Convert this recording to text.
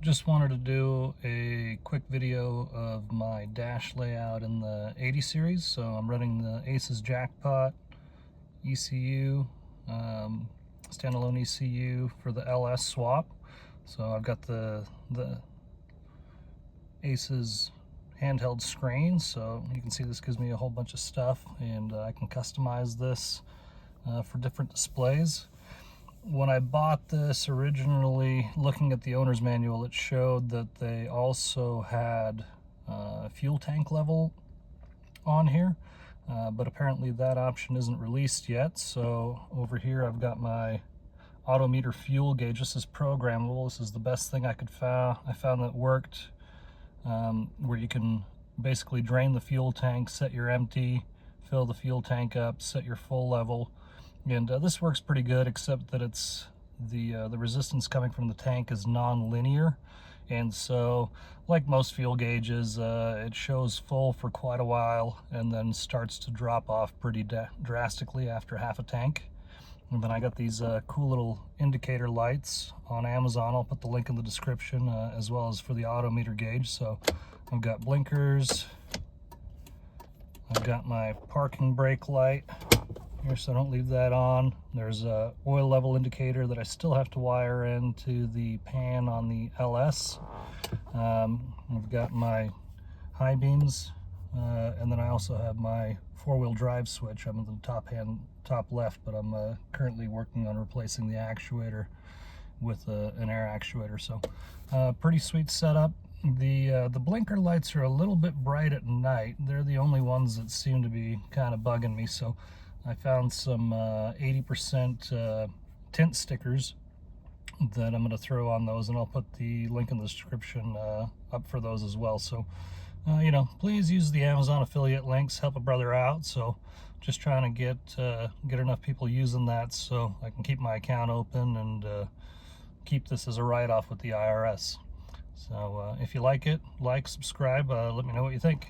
Just wanted to do a quick video of my dash layout in the 80 series. So I'm running the ACES Jackpot ECU, standalone ECU for the LS swap. So I've got the ACES handheld screen, so you can see this gives me a whole bunch of stuff, and I can customize this for different displays. When I bought this originally, looking at the owner's manual, it showed that they also had fuel tank level on here, but apparently that option isn't released yet. So over here I've got my autometer fuel gauge. This is programmable. This is the best thing I found that worked, where you can basically drain the fuel tank, set your empty, fill the fuel tank up, set your full level. And this works pretty good, except that it's the resistance coming from the tank is non-linear, and so like most fuel gauges, it shows full for quite a while and then starts to drop off pretty drastically after half a tank. And then I got these cool little indicator lights on Amazon. I'll put the link in the description, as well as for the autometer gauge. So I've got blinkers, I've got my parking brake light here, so don't leave that on. There's a oil level indicator that I still have to wire into the pan on the LS. I've got my high beams, and then I also have my four-wheel drive switch. I'm in the top left, but I'm currently working on replacing the actuator with an air actuator. So pretty sweet setup. The blinker lights are a little bit bright at night. They're the only ones that seem to be kind of bugging me, so I found some 80% tint stickers that I'm going to throw on those, and I'll put the link in the description up for those as well. So you know, please use the Amazon affiliate links, help a brother out. So just trying to get enough people using that so I can keep my account open and keep this as a write-off with the IRS. So if you like it, subscribe, let me know what you think.